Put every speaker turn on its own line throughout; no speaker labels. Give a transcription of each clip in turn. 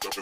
Hello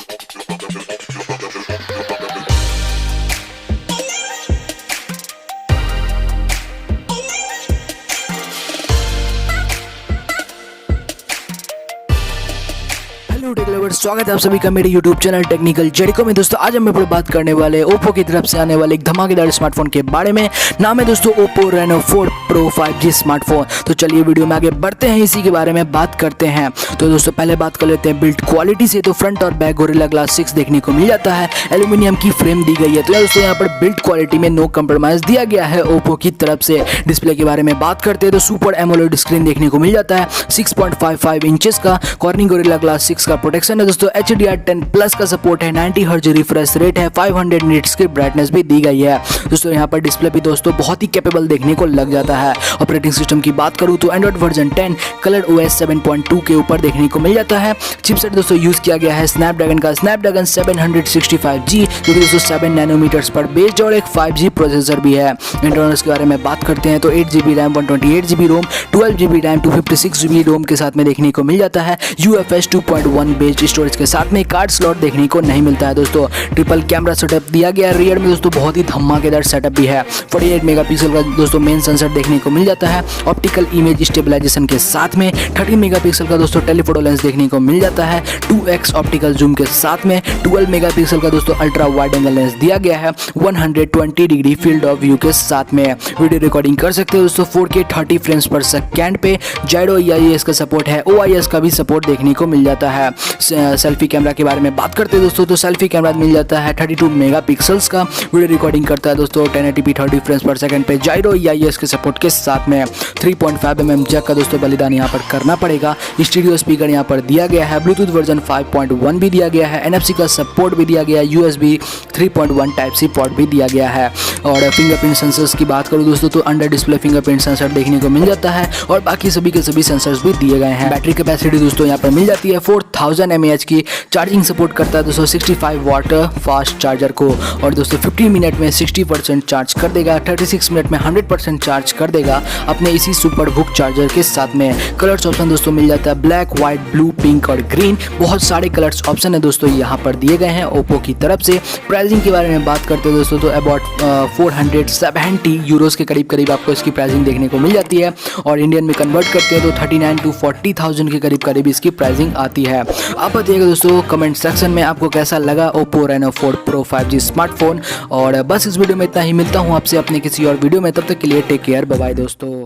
take lovers, स्वागत है आप सभी का मेरे यूट्यूब चैनल टेक्निकल जेरिको में। दोस्तों आज हम यहाँ पर बात करने वाले ओप्पो की तरफ से आने वाले एक धमाकेदार स्मार्टफोन के बारे में। नाम है दोस्तों Oppo Reno 4 pro 5G smartphone. तो चलिए वीडियो में आगे बढ़ते हैं, इसी के बारे में बात करते हैं। तो दोस्तों पहले बात कर लेते हैं बिल्ड क्वालिटी से। तो फ्रंट और बैक गोरिल्ला ग्लास 6 देखने को मिल जाता है, एल्यूमिनियम की फ्रेम दी गई है। तो दोस्तों यहाँ पर बिल्ड क्वालिटी में नो कम्प्रोमाइज दिया गया है ओप्पो की तरफ से। डिस्प्ले के बारे में बात करते हैं तो सुपर एमोलेड स्क्रीन देखने को मिल जाता है, 6.55 इंचेस का कॉर्निंग गोरिल्ला ग्लास 6 का प्रोटेक्शन है। दोस्तों HDR10 प्लस का सपोर्ट है, 90 हर्ट्ज रिफ्रेश रेट है, 500 निट्स की ब्राइटनेस भी दी गई है। दोस्तों यहाँ पर डिस्प्ले भी दोस्तों बहुत ही कैपेबल देखने को लग जाता है। ऑपरेटिंग सिस्टम की बात करूँ तो एंड्रॉइड वर्जन 10 कलर OS 7.2 के ऊपर देखने को मिल जाता है। चिपसेट दोस्तों यूज किया गया है स्नैपड्रैगन का स्नैपड्रैगन 765G, जो कि दोस्तों 7 नैनोमीटर्स पर बेस्ड और एक 5G प्रोसेसर भी है। इंटरनल्स के बारे में बात करते हैं तो 8GB रैम 128GB रोम 12GB रैम 256GB रोम के साथ में देखने को मिल जाता है। UFS 2.1 बेस्ड स्टोरेज के साथ में कार्ड स्लॉट देखने को नहीं मिलता है। दोस्तों ट्रिपल कैमरा सेटअप दिया गया है। रियर में दोस्तों बहुत ही धमाकेदार सेटअप भी है। 48 मेगापिक्सल का दोस्तों मेन सेंसर देखने को मिल जाता है, ऑप्टिकल इमेज स्टेबलाइजेशन के साथ में। 13 मेगापिक्सल का दोस्तों टेलीफोटो लेंस देखने को मिल जाता है, 2x ऑप्टिकल जूम के साथ में। 12 मेगापिक्सल का दोस्तों अल्ट्रा वाइड एंगल लेंस दिया गया है, 120 डिग्री फील्ड ऑफ व्यू के साथ में। वीडियो रिकॉर्डिंग कर सकते हो दोस्तों 4K 30 फ्रेम्स पर सेकेंड पे। जायरो EIS का सपोर्ट है, OIS का भी सपोर्ट देखने को मिल जाता है। सेल्फी कैमरा के बारे में बात करते हैं दोस्तों तो सेल्फी कैमरा मिल जाता है 32 मेगापिक्सल्स का। वीडियो रिकॉर्डिंग करता है दोस्तों 1080p 30 फ्रेम्स पर सेकंड पे। जायरो EIS के सपोर्ट के साथ में 3.5mm जैक का दोस्तों बलिदान यहाँ पर करना पड़ेगा। स्टीरियो स्पीकर यहाँ पर दिया गया है, ब्लूटूथ वर्जन 5.1 भी दिया गया है, NFC का सपोर्ट भी दिया गया है, USB 3.1 टाइप सी पोर्ट भी दिया गया है। और फिंगरप्रिंट सेंसर्स की बात करूँ दोस्तों तो अंडर डिस्प्ले फिंगरप्रिंट सेंसर देखने को मिल जाता है और बाकी सभी के सभी सेंसर्स भी दिए गए हैं। बैटरी कैपेसिटी दोस्तों यहाँ पर मिल जाती है 4000 mAh की। चार्जिंग सपोर्ट करता है दोस्तों 65 वाट फास्ट चार्जर को, और दोस्तों 15 मिनट में 60% चार्ज कर देगा, 36 मिनट में 100% चार्ज कर देगा अपने इसी सुपर बुक चार्जर के साथ में। कलर्स ऑप्शन दोस्तों मिल जाता है ब्लैक, व्हाइट, ब्लू, पिंक और ग्रीन। बहुत सारे कलर्स ऑप्शन है दोस्तों यहाँ पर दिए गए हैं ओप्पो की तरफ से। प्राइसिंग के बारे में बात करते हैं दोस्तों तो अबाउट 470 यूरोज के करीब आपको इसकी प्राइसिंग देखने को मिल जाती है, और इंडियन में कन्वर्ट करते हैं तो 39 to 40,000 के करीब इसकी प्राइसिंग आती है। आप बताइएगा दोस्तों कमेंट सेक्शन में आपको कैसा लगा Oppo Reno 4 pro 5G smartphone. और बस इस वीडियो में इतना ही, मिलता हूँ आपसे अपने किसी और वीडियो में, तब तक के लिए टेक केयर, बाय बाय दोस्तों।